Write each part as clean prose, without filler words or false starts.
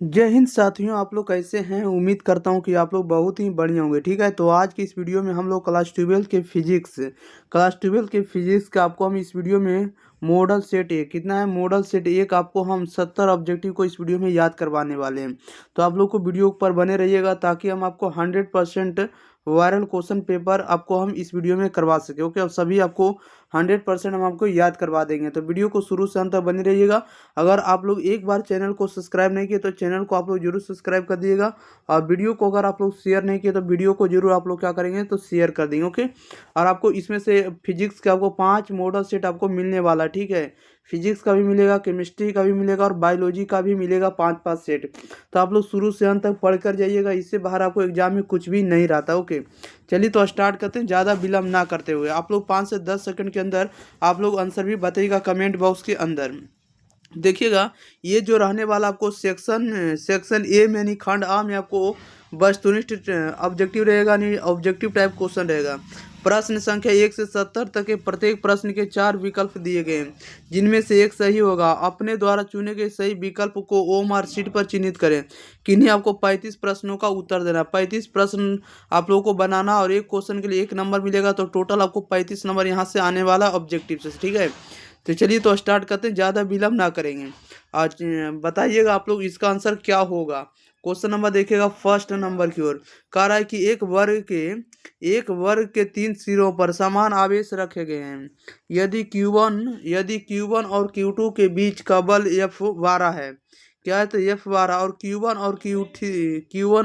जय हिंद साथियों, आप लोग कैसे हैं। उम्मीद करता हूं कि आप लोग बहुत ही बढ़िया होंगे। ठीक है, तो आज की इस वीडियो में हम लोग क्लास ट्वेल्व के फिजिक्स का आपको हम इस वीडियो में मॉडल सेट एक कितना है, मॉडल सेट एक आपको हम 70 ऑब्जेक्टिव को इस वीडियो में याद करवाने वाले हैं। तो आप लोग को वीडियो पर बने रहिएगा ताकि हम आपको 100% वायरल क्वेश्चन पेपर आपको हम इस वीडियो में करवा सके। ओके, अब सभी आपको 100% हम आपको याद करवा देंगे। तो वीडियो को शुरू से अंत तक बने रहिएगा। अगर आप लोग एक बार चैनल को सब्सक्राइब नहीं किए तो चैनल को आप लोग जरूर सब्सक्राइब कर दीजिएगा। और वीडियो को अगर आप लोग शेयर नहीं किए तो वीडियो को जरूर आप लोग क्या करेंगे तो शेयर कर देंगे। ओके, और आपको इसमें से फिजिक्स के आपको 5 मॉडल सेट आपको मिलने वाला है। ठीक है, फिजिक्स का भी मिलेगा, केमिस्ट्री का भी मिलेगा और बायोलॉजी का भी मिलेगा, 5-5 सेट। तो आप लोग शुरू से अंत तक पढ़ कर जाइएगा, इससे बाहर आपको एग्जाम में कुछ भी नहीं रहता। ओके, चलिए तो स्टार्ट करते हैं ज़्यादा विलम्ब ना करते हुए। आप लोग 5 से 10 सेकंड के अंदर आप लोग आंसर भी बताइएगा कमेंट बॉक्स के अंदर। देखिएगा, ये जो रहने वाला आपको सेक्शन सेक्शन ए में यानी खंड आ में आपको वस्तुनिष्ठ ऑब्जेक्टिव रहेगा, नहीं ऑब्जेक्टिव टाइप क्वेश्चन रहेगा। प्रश्न संख्या 1 से 70 तक के प्रत्येक प्रश्न के 4 विकल्प दिए गए हैं, जिनमें से एक सही होगा। अपने द्वारा चुने गए सही विकल्प को ओएमआर शीट पर चिन्हित करें। किन्हीं आपको 35 प्रश्नों का उत्तर देना। 35 प्रश्न आप लोगों को बनाना और एक क्वेश्चन के लिए 1 नंबर मिलेगा, तो टोटल आपको 35 नंबर यहाँ से आने वाला ऑब्जेक्टिव से। ठीक है, तो चलिए तो स्टार्ट करते हैं, ज़्यादा विलम्ब ना करेंगे। आज बताइएगा आप लोग इसका आंसर क्या होगा। क्वेश्चन नंबर देखिएगा फर्स्ट नंबर की ओर। कह रहा है कि एक वर्ग के 3 सिरों पर समान आवेश रखे गए हैं। यदि Q1 और Q2 के बीच का बल F12 है। क्या है, तो F12 और Q1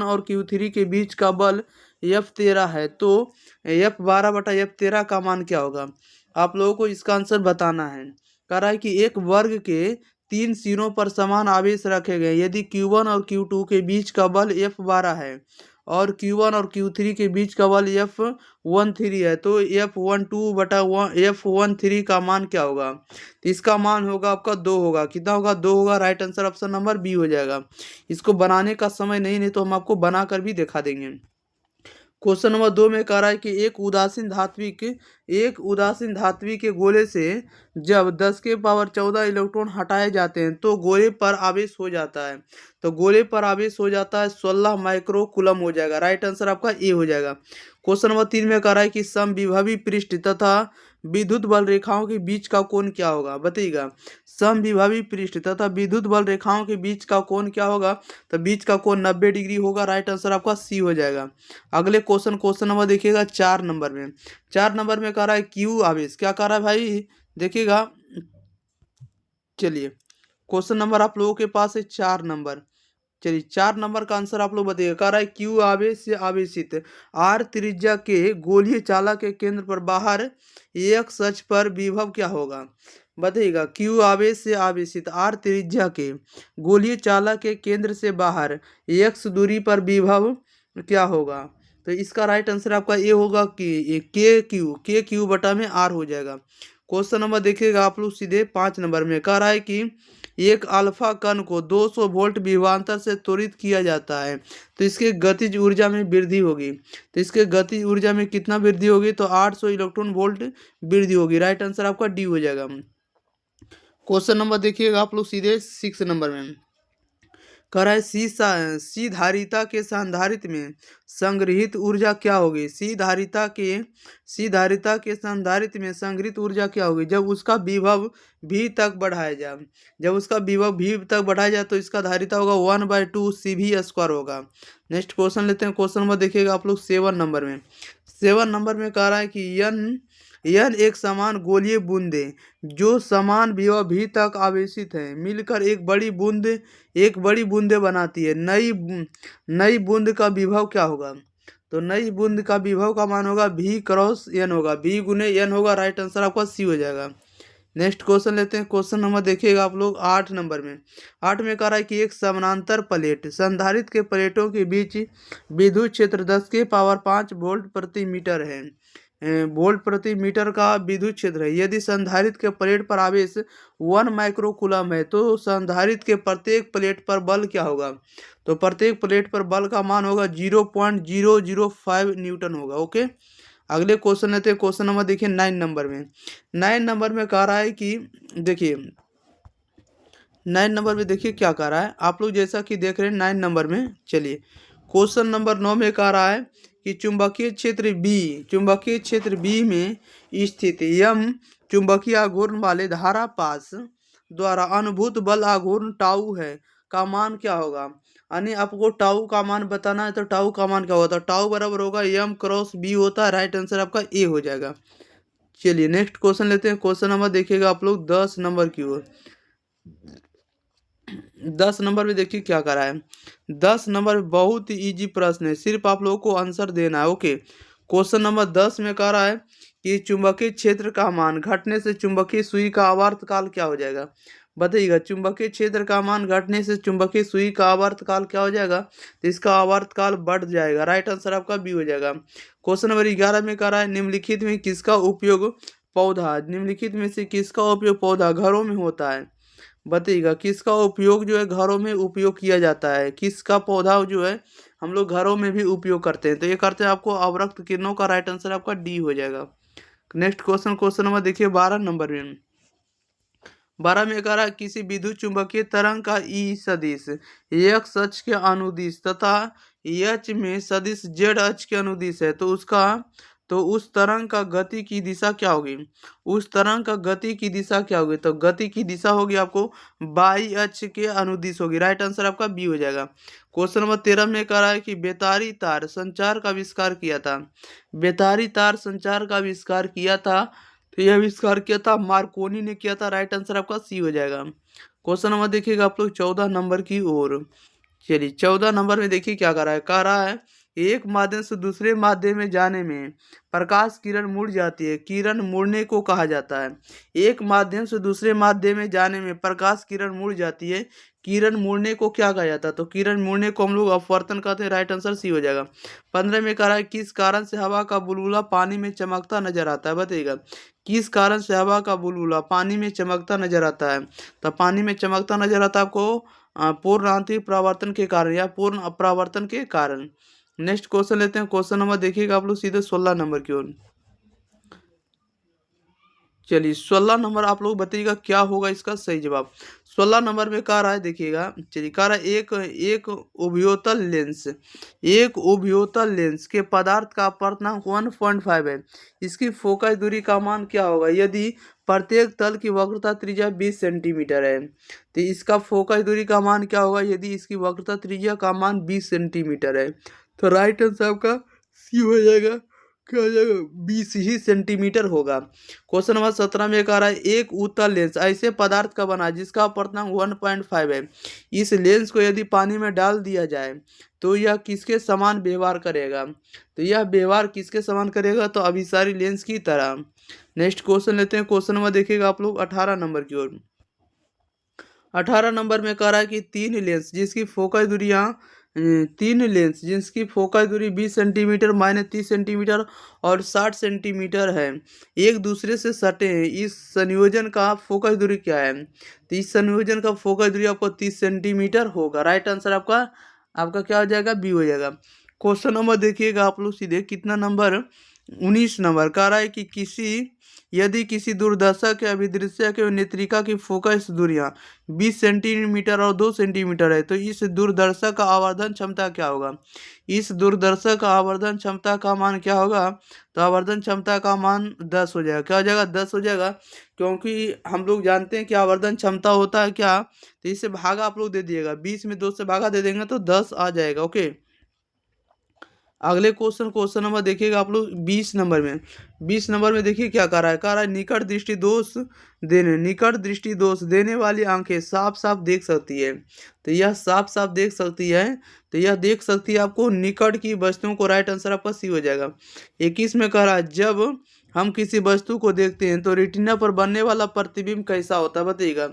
और Q3 के बीच का बल F13 है, तो F12/F13 का मान क्या होगा। आप लोगों को इसका आंसर बताना है। कह रहा है कि एक वर्ग के 3 सिरों पर समान आवेश रखे गए। यदि Q1 और Q2 के बीच का बल F12 है और Q1 और Q3 के बीच का बल F13 है, तो F12/F13 का मान क्या होगा। तो इसका मान होगा आपका 2 होगा। कितना होगा, 2 होगा। Right answer option number B हो जाएगा। इसको बनाने का समय नहीं तो हम आपको बना कर भी दिखा देंगे। क्वेश्चन नंबर 2 में कह रहा है कि एक उदासीन धात्विक के गोले से जब 10 के पावर 14 इलेक्ट्रॉन हटाए जाते हैं तो गोले पर आवेश हो जाता है। तो गोले पर आवेश हो जाता है 16 माइक्रो कूलम हो जाएगा। राइट आंसर आपका ए हो जाएगा। क्वेश्चन नंबर 3 में कह रहा है कि समविभवी पृष्ठ तथा विद्युत बल रेखाओं के बीच का कोण क्या होगा। बताइएगा, समविभवी पृष्ठ तथा विद्युत बल रेखाओं के बीच का कोण क्या होगा। तो बीच का कोण 90 डिग्री होगा। राइट आंसर आपका सी हो जाएगा। अगले क्वेश्चन नंबर देखिएगा 4 नंबर में। 4 नंबर में कह रहा है क्यू आवेश। क्या कह रहा है भाई, देखिएगा। चलिए, क्वेश्चन नंबर आप लोगों के पास है 4 नंबर। चलिए, 4 नंबर का आंसर आप लोग बताइएगा। कह रहा है क्यू आवेश से आवेशित आर त्रिज्या के गोलीय चालक के केंद्र पर बाहर एक अक्ष पर विभव क्या होगा। बताइएगा, क्यू आवेश से आवेशित आर त्रिज्या के गोलीय चालक के केंद्र से बाहर x दूरी पर विभव क्या होगा। तो इसका राइट आंसर आपका ये होगा कि के क्यू में आर हो जाएगा। क्वेश्चन नंबर देखिएगा आप लोग सीधे 5 नंबर में। कह रहा है कि एक अल्फा कण को 200 वोल्ट विभवांतर से त्वरित किया जाता है, तो इसके गतिज ऊर्जा में वृद्धि होगी। तो इसके गतिज ऊर्जा में कितना वृद्धि होगी, तो 800 इलेक्ट्रॉन वोल्ट वृद्धि होगी। राइट आंसर आपका डी हो जाएगा। क्वेश्चन नंबर देखिएगा आप लोग सीधे 6 नंबर में। कह रहा है सी धारिता के संधारित्र में संग्रहित ऊर्जा क्या होगी। सी धारिता के संधारित्र में संग्रहित ऊर्जा क्या होगी जब उसका विभव भी तक बढ़ाया जाए। जब उसका विभव भी तक बढ़ाया जाए तो इसका धारिता होगा 1/2 CV² होगा। नेक्स्ट क्वेश्चन लेते हैं। क्वेश्चन नंबर देखिएगा आप लोग 7 नंबर में। 7 नंबर में कह रहा है कि यन एक समान गोलीय बूंदे जो समान विभव भी तक आवेशित है मिलकर एक बड़ी बूंदे बनाती है। नई बूंद का विभव क्या होगा। तो नई बूंद का विभव का मान होगा V×N होगा, V×N होगा। राइट आंसर आपका सी हो जाएगा। नेक्स्ट क्वेश्चन लेते हैं। क्वेश्चन नंबर देखिएगा आप लोग 8 नंबर में। 8 में कह रहा है कि एक समानांतर प्लेट संधारित्र के प्लेटों के बीच विद्युत क्षेत्र 10 के पावर 5 वोल्ट प्रति मीटर है। वोल्ट प्रति मीटर का विद्युत क्षेत्र है। यदि संधारित्र के प्लेट पर आवेश 1 माइक्रो कूलम है तो संधारित्र के प्रत्येक प्लेट पर बल क्या होगा। तो प्रत्येक प्लेट पर बल का मान होगा 0.005 न्यूटन होगा। ओके, अगले क्वेश्चन लेते हैं। क्वेश्चन नंबर देखिए 9 नंबर में। 9 नंबर में कह रहा है कि देखिए 9 नंबर में देखिए क्या कह रहा है, आप लोग जैसा कि देख रहे हैं 9 नंबर में। चलिए क्वेश्चन नंबर 9 में कह रहा है कि चुंबकीय क्षेत्र बी में स्थित यम चुंबकीय आघूर्ण वाले धारा पास द्वारा अनुभूत बल आघूर्ण टाउ है का मान क्या होगा। यानी आपको टाउ का मान बताना है, तो टाउ का मान क्या होता है, टाउ बराबर होगा यम क्रॉस बी होता है। राइट आंसर आपका ए हो जाएगा। चलिए नेक्स्ट क्वेश्चन लेते हैं। क्वेश्चन नंबर देखिएगा आप लोग 10 नंबर की ओर। 10 नंबर में देखिए क्या करा है। 10 नंबर बहुत ही इजी प्रश्न है, सिर्फ आप लोगों को आंसर देना है। ओके, क्वेश्चन नंबर 10 में कह रहा है कि चुंबकीय क्षेत्र का मान घटने से चुंबकीय सुई का आवर्तकाल क्या हो जाएगा। बताइएगा, चुंबकीय क्षेत्र का मान घटने से चुंबकीय सुई का आवर्तकाल क्या हो जाएगा, तो इसका आवर्तकाल बढ़ जाएगा। राइट आंसर आपका बी हो जाएगा। क्वेश्चन नंबर 11 में कह रहा है निम्नलिखित में किसका उपयोग पौधा, निम्नलिखित में से किसका उपयोग पौधा घरों में होता है। बताइएगा, किसका उपयोग जो है घरों में उपयोग किया जाता है, किसका पौधा जो है हम लोग घरों में भी उपयोग करते हैं, तो ये करते हैं आपको अवरक्त किरणों का। राइट आंसर आपका डी हो जाएगा। नेक्स्ट क्वेश्चन, क्वेश्चन नंबर देखिए 12 नंबर में। 12 में कह रहा है किसी विद्युत चुंबकीय तरंग का ई सदिश एक्स अक्ष के अनुदिश तथा एच में सदिश जेड अक्ष के अनुदिश है, तो उस तरंग का गति की दिशा क्या होगी। उस तरंग का गति की दिशा क्या होगी, तो गति की दिशा होगी आपको बाई अक्ष के अनुदिश होगी। राइट आंसर आपका बी हो जाएगा। क्वेश्चन नंबर 13 में कह रहा है कि बेतारी तार संचार का आविष्कार किया था। बेतारी तार संचार का आविष्कार किया था, तो यह आविष्कार किया था मार्कोनी ने किया था। राइट आंसर आपका सी हो जाएगा। क्वेश्चन नंबर देखिएगा आप लोग 14 नंबर की ओर। चलिए 14 नंबर में देखिए क्या कह रहा है एक माध्यम से दूसरे माध्यम में जाने में प्रकाश किरण मुड़ जाती है, किरण मुड़ने को कहा जाता है। एक माध्यम से दूसरे माध्यम में जाने में प्रकाश किरण मुड़ जाती है, किरण मुड़ने को क्या कहा जाता है, तो किरण मुड़ने को हम लोग अपवर्तन कहते हैं। राइट आंसर सी हो जाएगा। 15 में कह रहा है किस कारण से हवा का बुलबुला पानी में चमकता नजर आता है। बताइएगा, किस कारण से हवा का बुलबुला पानी में चमकता नजर आता है, तो पानी में चमकता नजर आता है आपको पूर्ण आंतरिक परावर्तन के कारण या पूर्ण अपरावर्तन के कारण। नेक्स्ट क्वेश्चन लेते हैं। क्वेश्चन नंबर देखिएगा आप लोग सीधे 16 नंबर की ओर। चलिए 16 नंबर आप लोग बताइएगा क्या होगा इसका सही जवाब। 16 नंबर में कह रहा है, देखिएगा चलिए कह रहा है एक एक उभयोतल लेंस के पदार्थ का अपर्तनांक 1.5 है, इसकी फोकस दूरी का मान क्या होगा यदि प्रत्येक तल की वक्रता त्रिज्या 20 सेंटीमीटर है। तो इसका फोकस दूरी का मान क्या होगा यदि इसकी वक्रता त्रिज्या का मान 20 सेंटीमीटर है, तो राइट आंसर आपका सी हो जाएगा। क्या हो जाएगा, 20 ही सेंटीमीटर होगा। क्वेश्चन नंबर 17 में कह रहा है एक उत्तल लेंस ऐसे पदार्थ का बना जिसका अपर्तनांक 1.5 है, इस लेंस को यदि पानी में डाल दिया जाए तो यह किसके समान व्यवहार करेगा, तो यह व्यवहार किसके समान करेगा, तो अभिसारी लेंस की तरह। नेक्स्ट क्वेश्चन लेते हैं। क्वेश्चन नंबर देखिएगा आप लोग 18 नंबर की ओर। 18 नंबर में कह रहा है कि तीन लेंस जिसकी फोकस दूरी 20 सेंटीमीटर माइनस 30 सेंटीमीटर और 60 सेंटीमीटर है, एक दूसरे से सटे हैं, इस संयोजन का फोकस दूरी क्या है, तो इस संयोजन का फोकस दूरी आपको 30 सेंटीमीटर होगा। राइट आंसर आपका आपका क्या हो जाएगा, बी हो जाएगा। क्वेश्चन नंबर देखिएगा आप लोग सीधे कितना नंबर, 19 नंबर कह रहा है कि यदि किसी दूरदर्शक के अभिदृश्यक एवं नेत्रिका की फोकस दूरियां 20 सेंटीमीटर और 2 सेंटीमीटर है, तो इस दूरदर्शक का आवर्धन क्षमता क्या होगा। इस दूरदर्शक का आवर्धन क्षमता का मान क्या होगा, तो आवर्धन क्षमता का मान 10 हो जाएगा। क्या हो जाएगा, 10 हो जाएगा, क्योंकि हम लोग जानते हैं कि आवर्धन क्षमता होता है क्या, तो इससे भागा आप लोग दे दिएगा, 20 में 2 से भागा दे देंगे तो 10 आ जाएगा। ओके, अगले क्वेश्चन नंबर देखिएगा आप लोग 20 नंबर में। 20 नंबर में देखिए क्या कह रहा है निकट दृष्टि दोष देने वाली आंखें साफ साफ देख सकती है, तो यह साफ साफ देख सकती है, तो यह देख सकती है आपको निकट की वस्तुओं को। राइट आंसर आपका सी हो जाएगा। 21 में कह रहा है जब हम किसी वस्तु को देखते हैं तो रेटिना पर बनने वाला प्रतिबिंब कैसा होता है। बताइएगा,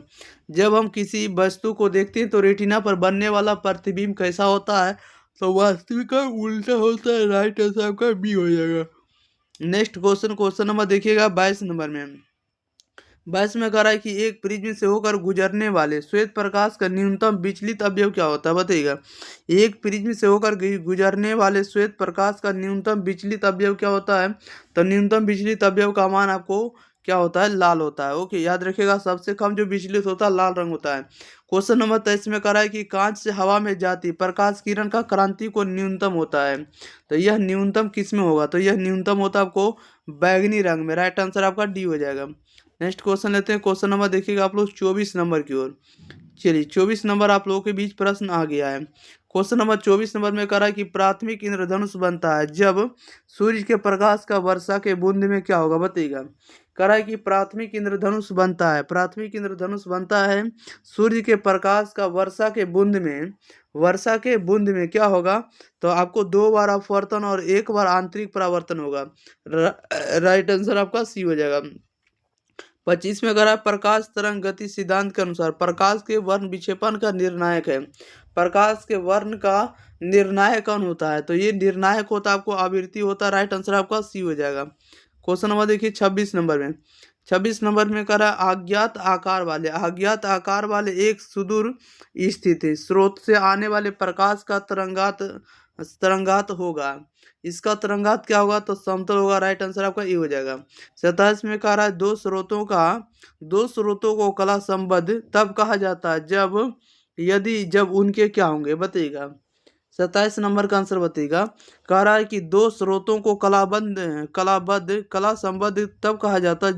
जब हम किसी वस्तु को देखते हैं तो रेटिना पर बनने वाला प्रतिबिंब कैसा होता है, तो वास्तविक का उल्टा होता है। राइट आंसर आपका बी हो जाएगा। नेक्स्ट क्वेश्चन नंबर देखिएगा 22 नंबर में। 22 में कह रहा है कि एक प्रिज्म से होकर गुजरने वाले श्वेत प्रकाश का न्यूनतम विचलित अवयव क्या होता है। बताइएगा, एक प्रिज्म से होकर गुजरने वाले श्वेत प्रकाश का न्यूनतम विचलित अवयव क्या होता है, तो न्यूनतम विचलित अवयव का मान आपको क्या होता है, लाल होता है। ओके, याद रखिएगा, सबसे कम जो विचलित होता है लाल रंग होता है। क्वेश्चन नंबर 23 में कह रहा है कि कांच से हवा में जाती प्रकाश किरण का क्रांति को न्यूनतम होता है, तो यह न्यूनतम किस में होगा, तो यह न्यूनतम होता है आपको बैगनी रंग में। राइट आंसर आपका डी हो जाएगा। नेक्स्ट क्वेश्चन लेते हैं। क्वेश्चन नंबर देखिएगा आप लोग 24 नंबर की ओर। चलिए 24 नंबर आप लोगों के बीच प्रश्न आ गया है। क्वेश्चन नंबर 24 नंबर में कह रहा है कि प्राथमिक इंद्रधनुष बनता है जब सूर्य के प्रकाश का वर्षा के बूंद में क्या होगा, बताइएगा। कह रहा है कि प्राथमिक इंद्रधनुष बनता है, प्राथमिक इंद्रधनुष बनता है सूर्य के प्रकाश का वर्षा के बूंद में, वर्षा के बूंद में क्या होगा, तो आपको 2 बार अपवर्तन और 1 बार आंतरिक परावर्तन होगा। राइट आंसर आपका सी हो जाएगा। 25 में करा प्रकाश तरंग गति सिद्धांत के अनुसार प्रकाश के वर्ण विक्षेपण का निर्णायक है। प्रकाश के वर्ण का निर्णायक कौन होता है, तो ये निर्णायक होता है आपको आवृत्ति होता है। राइट आंसर आपका सी हो जाएगा। क्वेश्चन नंबर देखिए 26 नंबर में। 26 नंबर में करा अज्ञात आकार वाले एक सुदूर स्थित स्रोत से आने वाले प्रकाश का तरंगात होगा। इसका तरंगात क्या होगा, तो समतल होगा। राइट आंसर आपका ये हो जाएगा। 27 में कह रहा है दो स्रोतों को कला संबद्ध तब कहा जाता है जब उनके क्या होंगे, बताइएगा। 27 नंबर का आंसर बताइएगा। कह रहा है कि 2 स्रोतों को कला संबद्ध तब कहा जाता है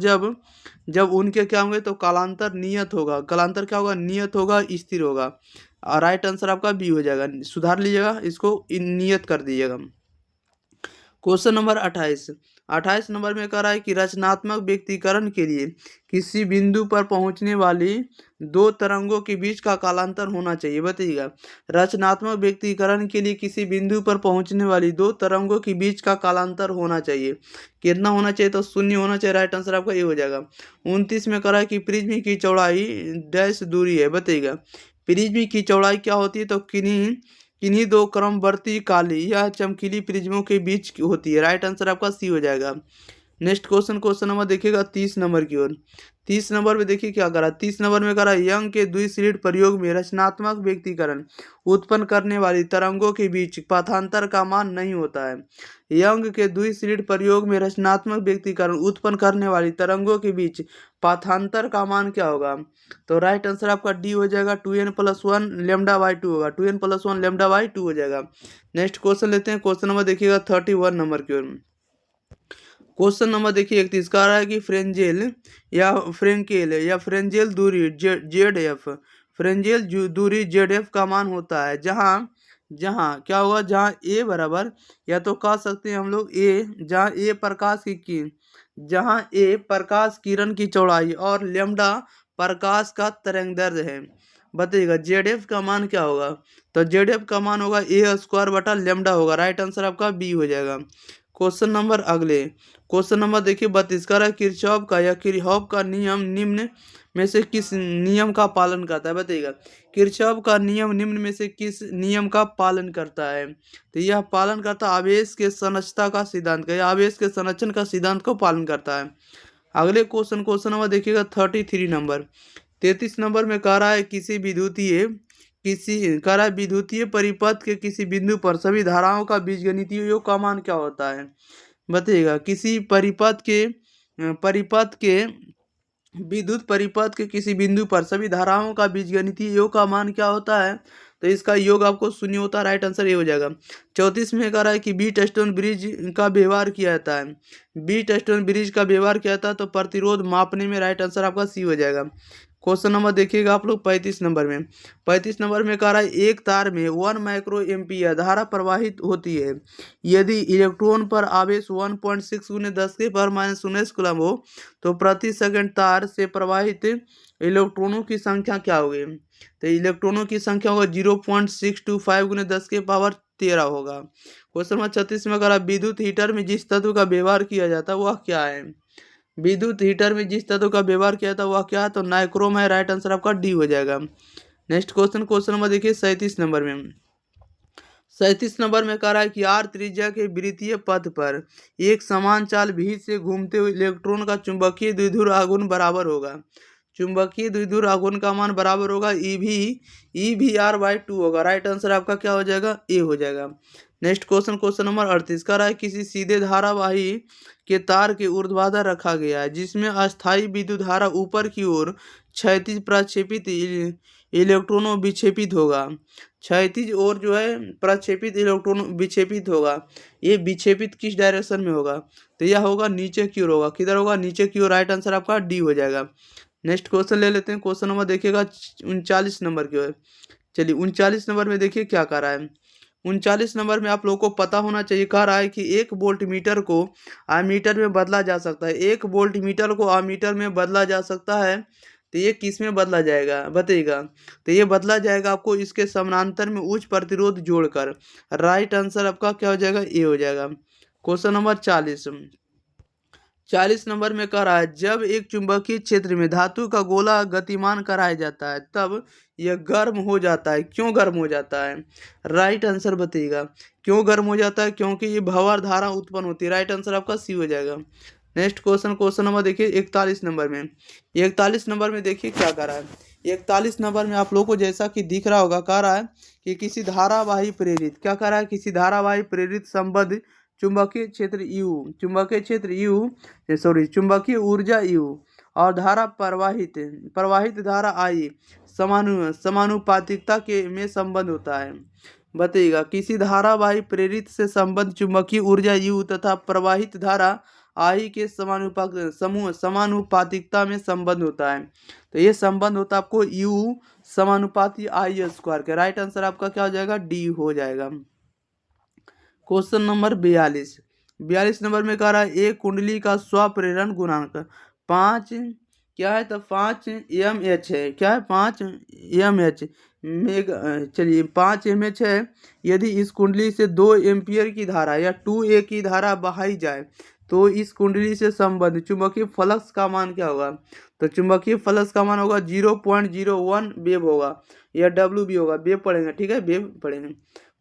जब उनके क्या होंगे, तो कालांतर नियत होगा। कालांतर क्या होगा, नियत होगा, स्थिर होगा। और राइट आंसर आपका बी हो जाएगा। सुधार लीजिएगा, इसको नियत कर दीजिएगा। क्वेश्चन नंबर 28 नंबर में कह रहा है कि रचनात्मक व्यक्तीकरण के लिए किसी बिंदु पर पहुंचने वाली 2 तरंगों के बीच का कालांतर होना चाहिए, बताइएगा। रचनात्मक व्यक्तीकरण के लिए किसी बिंदु पर पहुंचने वाली 2 तरंगों के बीच का कालांतर होना चाहिए, कितना होना चाहिए, तो 0 होना चाहिए। राइट आंसर आपका ये हो जाएगा। 29 में कह रहा है कि प्रिज्म की चौड़ाई डैश दूरी है, बताइएगा। प्रिज्म की चौड़ाई क्या होती है, तो किन्हीं 2 क्रमवर्ती काली या चमकीली प्रिज्मों के बीच की होती है। राइट आंसर आपका सी हो जाएगा। नेक्स्ट क्वेश्चन नंबर देखिएगा 30 नंबर की ओर। 30 नंबर में देखिए क्या करा। 30 नंबर में करा यंग के द्विस्लिट प्रयोग में रचनात्मक व्यक्तीकरण उत्पन्न करने वाली तरंगों के बीच पाथांतर का मान नहीं होता है। यंग के द्विस्लिट प्रयोग में रचनात्मक व्यक्तीकरण उत्पन्न करने वाली तरंगों के बीच पाथांतर का मान क्या होगा, तो राइट आंसर आपका डी हो जाएगा। 2n+1 λ/2 होगा। 2n+1 λ/2 हो जाएगा। नेक्स्ट क्वेश्चन लेते हैं। क्वेश्चन नंबर देखिएगा 31 नंबर की ओर। क्वेश्चन नंबर देखिए 31 का रहा है कि फ्रेंजेल दूरी दूरी ZF का मान होता है जहां जहां क्या होगा, जहां ए बराबर, या तो कह सकते हैं हम लोग जहां ए प्रकाश किरण की चौड़ाई और लेमडा प्रकाश का तरंगदैर्ध्य है, बताइएगा। ZF का मान क्या होगा, तो ZF का मान होगा a² होगा। राइट आंसर आपका बी हो जाएगा। क्वेश्चन नंबर देखिए 32 का किरचॉफ का नियम निम्न में से किस नियम का पालन करता है, बताइएगा। किरचॉफ का नियम निम्न में से किस नियम का पालन करता है, तो यह पालन करता है आवेश के संरचना का सिद्धांत का, आवेश के संरक्षण का सिद्धांत को पालन करता है। अगले क्वेश्चन नंबर देखिएगा 33 नंबर। 33 नंबर में कह रहा है विद्युतीय परिपथ के किसी बिंदु पर सभी धाराओं का बीजगणितीय योग का मान क्या होता है, बताइएगा। किसी विद्युत परिपथ के किसी बिंदु पर सभी धाराओं का बीजगणितीय योग का मान क्या होता है, तो इसका योग आपको 0 होता है। राइट आंसर ये हो जाएगा। 34 में कह रहा है कि बीटस्टोन ब्रिज का व्यवहार किया जाता है, बीटस्टोन ब्रिज का व्यवहार किया जाता है तो प्रतिरोध मापने में। राइट आंसर आपका सी हो जाएगा। क्वेश्चन नंबर देखिएगा आप लोग 35 नंबर में। 35 नंबर में कह रहा है एक तार में 1 माइक्रो एम्पियर धारा प्रवाहित होती है यदि इलेक्ट्रॉन पर आवेश 1.6 × 10⁻⁻⁰ कूलम हो, तो प्रति सेकंड तार से प्रवाहित इलेक्ट्रॉनों की संख्या क्या होगी, तो इलेक्ट्रॉनों की संख्या होगा 0.625 × 10⁻13 होगा। क्वेश्चन नंबर 36 में कह विद्युत हीटर में जिस तत्व का व्यवहार किया जाता है वह क्या है, विद्युत हीटर में जिस तत्व का व्यवहार किया था वह क्या है, तो नाइक्रोम है। राइट आंसर आपका डी हो जाएगा। नेक्स्ट क्वेश्चन नंबर देखिए 37 नंबर में। 37 नंबर में कह रहा है कि R त्रिज्या के वृत्तीय पथ पर एक समान चाल भी से घूमते हुए इलेक्ट्रॉन का चुंबकीय द्विध्रुव आघूर्ण बराबर होगा। चुंबकीय द्विध्रुव आघूर्ण का मान बराबर होगा EV/2 होगा। राइट आंसर आपका क्या हो जाएगा, ए हो जाएगा। नेक्स्ट क्वेश्चन, क्वेश्चन नंबर 38 का रहा है किसी सीधे धारावाही के तार के ऊर्ध्वाधर रखा गया है जिसमें अस्थायी विद्युत धारा ऊपर की ओर क्षैतिज प्रक्षेपित इलेक्ट्रॉनों विक्षेपित होगा। क्षैतिज और जो है प्रक्षेपित इलेक्ट्रॉन विक्षेपित होगा। ये विक्षेपित किस डायरेक्शन में होगा, तो यह होगा नीचे की ओर होगा। किधर होगा, नीचे की ओर। राइट आंसर आपका डी हो जाएगा। नेक्स्ट क्वेश्चन ले लेते हैं। क्वेश्चन नंबर देखिएगा 39 नंबर की ओर। चलिए 39 नंबर में देखिए क्या कह रहा है। 39 नंबर में आप लोगों को पता होना चाहिए, कह रहा है कि 1 वोल्ट मीटर को आमीटर में बदला जा सकता है। 1 वोल्ट मीटर को आमीटर में बदला जा सकता है, तो ये किस में बदला जाएगा बताइएगा। तो ये बदला जाएगा आपको इसके समानांतर में उच्च प्रतिरोध जोड़कर। राइट आंसर आपका क्या हो जाएगा, ए हो जाएगा। क्वेश्चन नंबर 40 नंबर में कह रहा है जब एक चुंबकीय क्षेत्र में धातु का गोला गतिमान कराया जाता है तब यह गर्म हो जाता है। क्यों गर्म हो जाता है, राइट आंसर बताइएगा। क्यों गर्म हो जाता है, क्योंकि ये भंवर धारा उत्पन्न होती है। राइट आंसर आपका सी हो जाएगा। नेक्स्ट क्वेश्चन, क्वेश्चन नंबर देखिए 41 नंबर में। 41 नंबर में देखिए क्या कह रहा है। 41 नंबर में आप लोगों को जैसा कि दिख रहा होगा, कह रहा है कि किसी धारावाही प्रेरित, क्या कह रहा है, किसी धारावाही प्रेरित संबद्ध चुंबकीय क्षेत्र चुंबकीय ऊर्जा U और धारा प्रवाहित धारा I समानुपातिकता के में संबंध होता है। बताइएगा किसी धारावाही प्रेरित से संबद्ध चुंबकीय ऊर्जा U तथा प्रवाहित धारा I के समानुपातिकता में संबंध होता है। तो ये संबंध होता है आपको U समानुपाती I² के। राइट आंसर आपका क्या हो जाएगा, डी हो जाएगा। क्वेश्चन नंबर 42 नंबर में कह रहा है एक कुंडली का स्वप्रेरण गुणांक 5 क्या है, तो 5 mH है। क्या है, 5 mH मेगा। चलिए 5 mH है। यदि इस कुंडली से 2 एम्पियर की धारा या 2A की धारा बहाई जाए तो इस कुंडली से संबद्ध चुंबकीय फ्लक्स का मान क्या होगा। तो चुंबकीय फ्लक्स का मान होगा 0.01 वेब होगा या WB होगा। वेब पढ़ेंगे, ठीक है, वेब पढ़ेंगे।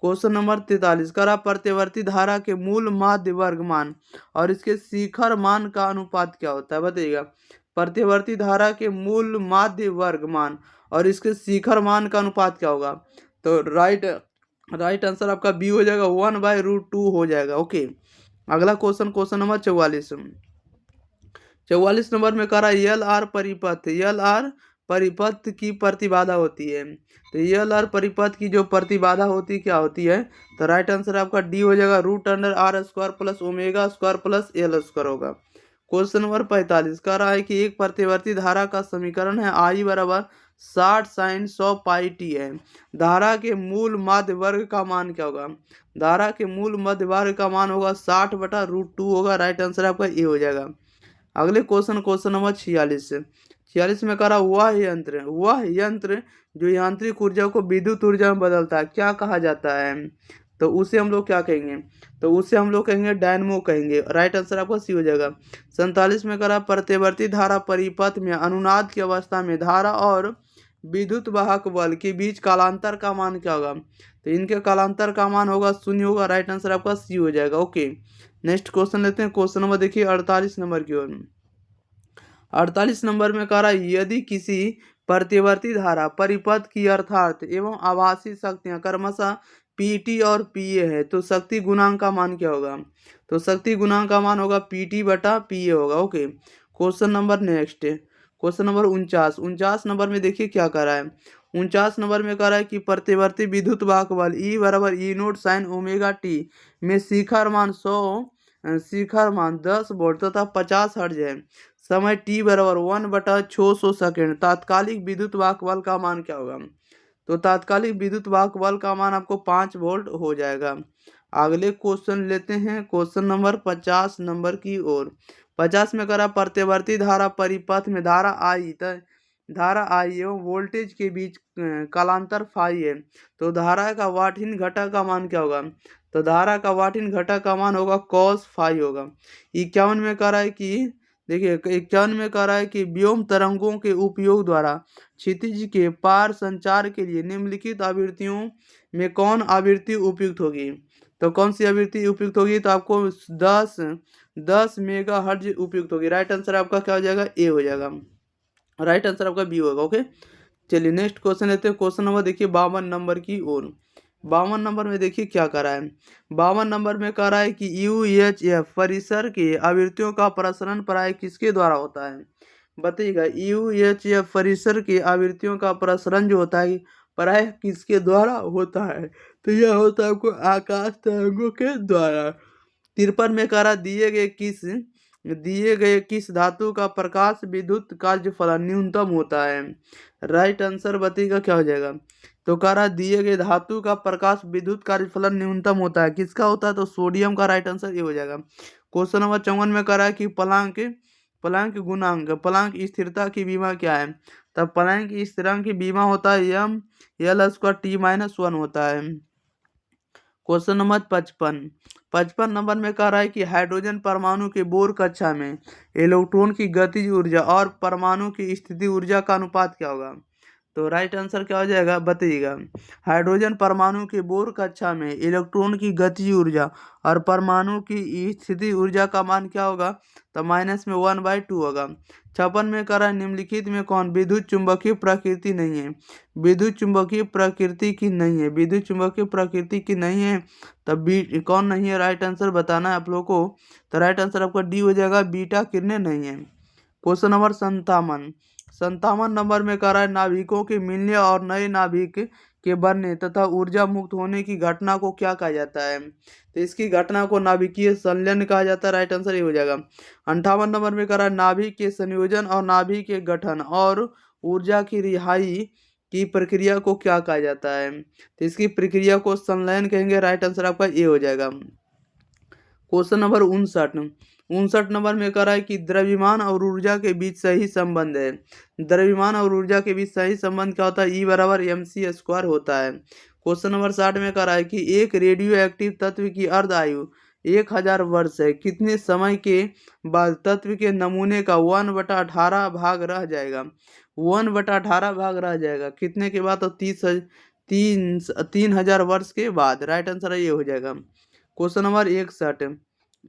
क्वेश्चन नंबर 43 करा प्रत्यवर्ती धारा के मूल माध्य वर्ग मान और इसके शिखर मान का अनुपात क्या होता है बताइएगा। प्रत्यवर्ती धारा के मूल माध्य वर्ग मान और इसके शिखर मान का अनुपात क्या होगा। तो राइट आंसर आपका बी हो जाएगा, 1/√2 हो जाएगा। ओके, अगला क्वेश्चन, क्वेश्चन नंबर 44 नंबर में कह रहा है एल आर परिपथ की प्रतिबाधा होती है। तो एल आर परिपथ की जो प्रतिबाधा होती क्या होती है, तो राइट आंसर आपका डी हो जाएगा, √R² + ω² + L² होगा। क्वेश्चन नंबर 45 कह रहा है कि एक प्रतिवर्ती धारा का समीकरण है I = 60 sin 100 πt है। धारा के मूल माध्य वर्ग का मान क्या होगा। धारा के मूल मध्य वर्ग का मान होगा 60/√2 होगा। राइट आंसर आपका ए हो जाएगा। अगले क्वेश्चन, क्वेश्चन नंबर 46 में कह रहा वह यंत्र जो यांत्रिक ऊर्जा को विद्युत ऊर्जा में बदलता है क्या कहा जाता है। तो उसे हम लोग क्या कहेंगे, तो उसे हम लोग कहेंगे डायनमो कहेंगे। राइट आंसर आपका सी हो जाएगा। 47 में कह रहा प्रत्यवर्ती धारा परिपथ में अनुनाद की अवस्था में धारा और विद्युत वाहक बल के बीच कालांतर का मान क्या होगा। तो इनके कालांतर का मान होगा 0 होगा। राइट आंसर आपका सी हो जाएगा। ओके, नेक्स्ट क्वेश्चन लेते हैं। क्वेश्चन नंबर देखिए 48 नंबर की ओर। 48 नंबर में कह रहा है यदि किसी प्रतिवर्ती धारा परिपथ की अर्थात एवं आभासी शक्तियां क्रमशः PT और PA है तो शक्ति गुणांक का मान क्या होगा। तो शक्ति गुणांक का मान होगा PT/PA होगा। Okay, question number next, question number 49 number में देखिए क्या कर रहा है। 49 नंबर में कह रहा है कि प्रतिवर्ती विद्युत वाहक बल E = E0 sin ωt में शिखर मान 10 वोल्ट तथा 50 हर्ट्ज है। समय t = 1/600 सेकेंड। तात्कालिक विद्युत वाहक बल का मान क्या होगा। तो तात्कालिक विद्युत वाहक बल का मान आपको 5 वोल्ट हो जाएगा। अगले क्वेश्चन लेते हैं, क्वेश्चन नंबर 50 नंबर की ओर। 50 में करा प्रत्यवर्ती धारा परिपथ में धारा I एवं वोल्टेज के बीच कालांतर फाई है तो धारा का वाटहीन घटक का मान क्या होगा। तो धारा का वाटहीन घटक का मान होगा cos फाई होगा। 51 में कह रहा है कि देखिए 51 में कह रहा है कि व्योम तरंगों के उपयोग द्वारा क्षितिज के पार संचार के लिए निम्नलिखित आवृत्तियों में कौन आवृत्ति उपयुक्त होगी। तो कौन सी आवृत्ति उपयुक्त होगी, तो आपको 10 मेगाहर्ट्ज उपयुक्त होगी। राइट आंसर आपका क्या हो जाएगा, ए हो जाएगा। राइट आंसर आपका बी होगा। ओके, चलिए नेक्स्ट क्वेश्चन लेते हैं। क्वेश्चन नंबर देखिए 52 नंबर की ओर। 52 नंबर में देखिए क्या कर रहा है। 52 नंबर में कह रहा है कि यूएचएफ परिसर के आवृत्तियों का प्रसरण प्राय किसके द्वारा होता है। बताइएगा, यूएचएफ परिसर के आवृत्तियों का प्रसरण जो होता है प्राय किसके द्वारा होता है। तो यह होता है आपको आकाश तरंगों के द्वारा। 53 में कह रहा दिए गए किस धातु का प्रकाश विद्युत कार्यफलन न्यूनतम होता है। राइट आंसर बताइएगा क्या हो जाएगा। तो कह रहा दिए गए धातु का प्रकाश विद्युत कार्यफलन न्यूनतम होता है, किसका होता है, तो सोडियम का। राइट आंसर ये हो जाएगा। क्वेश्चन नंबर 54 में कह रहा है कि प्लांक गुणांक प्लांक स्थिरता की बीमा क्या है। तब प्लांक स्थिरांक की बीमा होता है M L square T minus 1 होता है। क्वेश्चन नंबर 55 नंबर में कह रहा है कि हाइड्रोजन परमाणु के बोर कक्षा में इलेक्ट्रॉन की गतिज ऊर्जा और परमाणु की स्थिति ऊर्जा का अनुपात क्या होगा। तो राइट आंसर क्या हो जाएगा बताइएगा। हाइड्रोजन परमाणु के बोर कक्षा में इलेक्ट्रॉन की गतिज ऊर्जा और परमाणु की स्थिति ऊर्जा का मान क्या होगा, तो -1/2 होगा। 56 में कह रहा है निम्नलिखित में कौन विद्युत चुंबकीय प्रकृति नहीं है। विद्युत चुंबकीय प्रकृति की नहीं है, विद्युत चुंबकीय प्रकृति की नहीं है, तब कौन नहीं है, राइट आंसर बताना है आप लोगों को। तो राइट आंसर आपका डी हो जाएगा, बीटा किरणें नहीं है। क्वेश्चन नंबर 57 नंबर में कह रहा है नाभिकों के मिलने और नए नाभिक के बनने तथा ऊर्जा मुक्त होने की घटना को क्या कहा जाता है। तो इसकी घटना को नाभिकीय संलयन कहा जाता है। राइट आंसर ये हो जाएगा। 58 नंबर में कह रहा है नाभिक के संयोजन और नाभिक के गठन और ऊर्जा की रिहाई की प्रक्रिया को क्या कहा जाता है। तो इसकी प्रक्रिया को संलयन कहेंगे। राइट आंसर आपका ये हो जाएगा। क्वेश्चन नंबर 59 नंबर में कह रहा है कि द्रव्यमान और ऊर्जा के बीच सही संबंध है। द्रव्यमान और ऊर्जा के बीच सही संबंध क्या होता है, ई बराबर mc² होता है। क्वेश्चन नंबर 60 में कह रहा है कि एक रेडियो एक्टिव तत्व की अर्ध आयु 1000 वर्ष है, कितने समय के बाद तत्व के नमूने का 1/18 भाग रह जाएगा। 1/18 भाग रह जाएगा कितने के बाद, तो 3000 वर्ष के बाद। राइट आंसर ये हो जाएगा। क्वेश्चन नंबर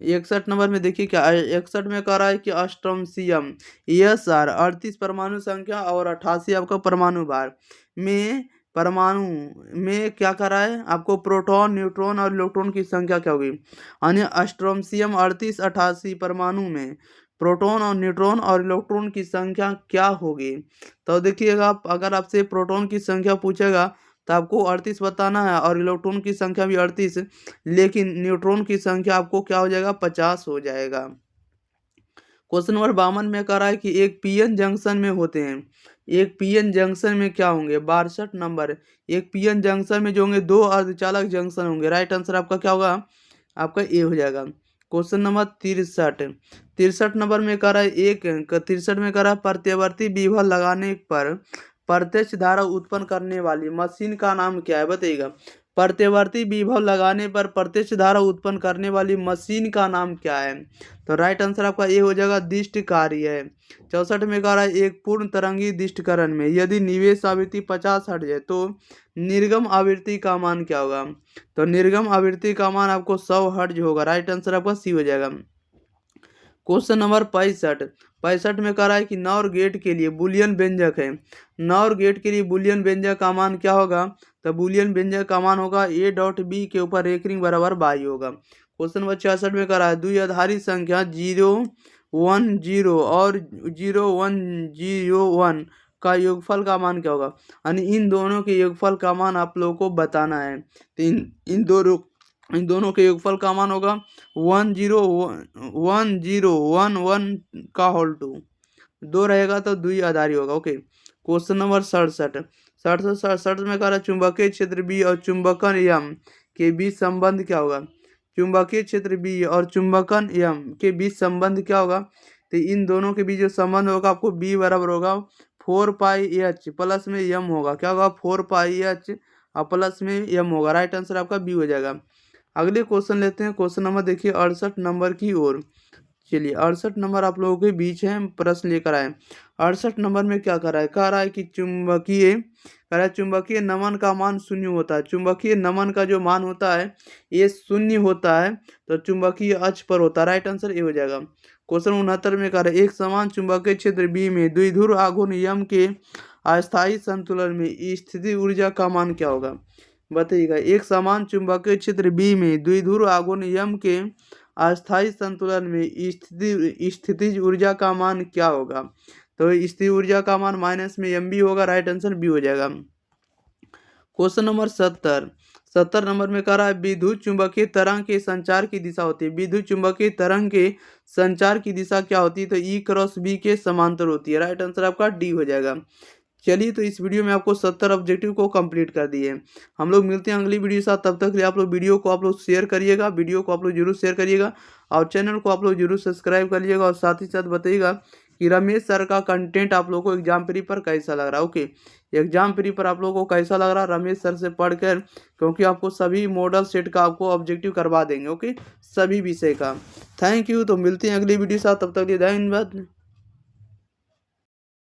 61 नंबर में देखिए क्या 61 में कह रहा है कि अस्ट्रोमसियम एस आर 38 परमाणु संख्या और 88 आपका परमाणु भार में परमाणु में क्या कर रहा है आपको, प्रोटॉन न्यूट्रॉन और इलेक्ट्रॉन की संख्या क्या होगी। यानी अस्ट्रोमसियम 38 88 परमाणु में प्रोटॉन और न्यूट्रॉन और इलेक्ट्रॉन की संख्या क्या होगी। तो देखिएगा आप, अगर आपसे प्रोटॉन की संख्या पूछेगा तो आपको 38 बताना है और इलेक्ट्रॉन की संख्या भी 38, लेकिन न्यूट्रॉन की संख्या आपको क्या हो जाएगा, 50 हो जाएगा। क्वेश्चन नंबर 52 में कह रहा है कि एक पीएन जंक्शन में होते हैं, एक पीएन जंक्शन में क्या होंगे। 62 नंबर, एक पीएन जंक्शन में जो होंगे 2 अर्धचालक जंक्शन होंगे। राइट आंसर आपका क्या होगा, आपका ए हो जाएगा। क्वेश्चन नंबर 63 नंबर में कह रहा है 63 में कह रहा है प्रत्यावर्ती विभव लगाने पर प्रत्यक्ष धारा उत्पन्न करने वाली मशीन का नाम क्या है बताइएगा। प्रत्यावर्ती विभव लगाने पर प्रत्यक्ष धारा उत्पन्न करने वाली मशीन का नाम क्या है। तो राइट आंसर आपका ये हो जाएगा दिष्ट कार्य है। 64 में कह रहा है एक पूर्ण तरंगी दिष्टकरण में यदि निवेश आवृत्ति 50 हर्ट्ज है तो निर्गम आवृत्ति का मान क्या होगा। तो निर्गम आवृत्ति का मान आपको 100 हर्ट्ज होगा। राइट आंसर आपका सी हो जाएगा। क्वेश्चन नंबर 65 में कह रहा है कि नॉर गेट के लिए बुलियन व्यंजक है, नॉर गेट के लिए बुलियन व्यंजक का मान क्या होगा। तो बुलियन व्यंजक का मान होगा a.b के ऊपर रेखरिंग बराबर बाई होगा। क्वेश्चन नंबर 66 में कह रहा है द्विआधारी संख्या 010 और 0101 का योगफल का मान क्या होगा। यानी इन दोनों के योगफल का मान आप लोगों को बताना है। तो इन दोनों के योगफल का मान होगा 1011 का होल 2, 2 रहेगा तो द्विआधारी होगा। ओके, क्वेश्चन नंबर 67 में कह रहा है चुंबकीय क्षेत्र बी और चुंबकन एम के बीच संबंध क्या होगा। चुंबकीय क्षेत्र बी और चुंबकन एम के बीच संबंध क्या होगा। तो इन दोनों के बीच जो संबंध होगा आपको बी बराबर होगा 4πh प्लस में एम होगा। क्या होगा, 4πh और प्लस में एम होगा। राइट आंसर आपका बी हो जाएगा। अगले क्वेश्चन लेते हैं। क्वेश्चन नंबर देखिए 68 नंबर की ओर। चलिए 68 नंबर आप लोगों के बीच है प्रश्न लेकर आए। 68 नंबर में क्या कर रहा है, कह रहा है कि चुंबकीय नमन का मान शून्य होता है। चुंबकीय नमन का जो मान होता है ये शून्य होता है, तो चुंबकीय अक्ष पर होता है। राइट आंसर ये हो जाएगा। क्वेश्चन 69 में कह रहा है एक समान चुंबकीय क्षेत्र बी में द्विध्रुव आघूर्ण यम के अस्थायी संतुलन में स्थिति ऊर्जा का मान क्या होगा। बताइएगा, एक समान चुंबकीय क्षेत्र बी में द्विध्रुव आघूर्ण यम के अस्थायी संतुलन में स्थितिज ऊर्जा का मान क्या होगा। तो स्थिति ऊर्जा का मान माइनस में एम बी होगा। राइट आंसर बी हो जाएगा। क्वेश्चन नंबर 70 नंबर में कह रहा है विद्युत चुंबकीय तरंग के संचार की दिशा होती है। विद्युत चुंबकीय तरंग के संचार की दिशा क्या होती है, तो ई क्रॉस बी के समांतर होती है। राइट आंसर आपका डी हो जाएगा। चलिए, तो इस वीडियो में आपको 70 ऑब्जेक्टिव को कंप्लीट कर दिए। हम लोग मिलते हैं अगली वीडियो के साथ। तब तक के लिए आप लोग वीडियो को आप लोग शेयर करिएगा, वीडियो को आप लोग जरूर शेयर करिएगा और चैनल को आप लोग जरूर सब्सक्राइब करिएगा। और साथ ही साथ बताइएगा कि रमेश सर का कंटेंट आप लोगों को एग्जाम प्री पर कैसा लग रहा है। ओके, एग्जाम प्री पर आप लोगों को कैसा लग रहा है रमेश सर से पढ़कर, क्योंकि आपको सभी मॉडल सेट का आपको ऑब्जेक्टिव करवा देंगे। ओके, सभी विषय का। Thank you. तो मिलते हैं अगली वीडियो के साथ, तब तक के लिए धन्यवाद।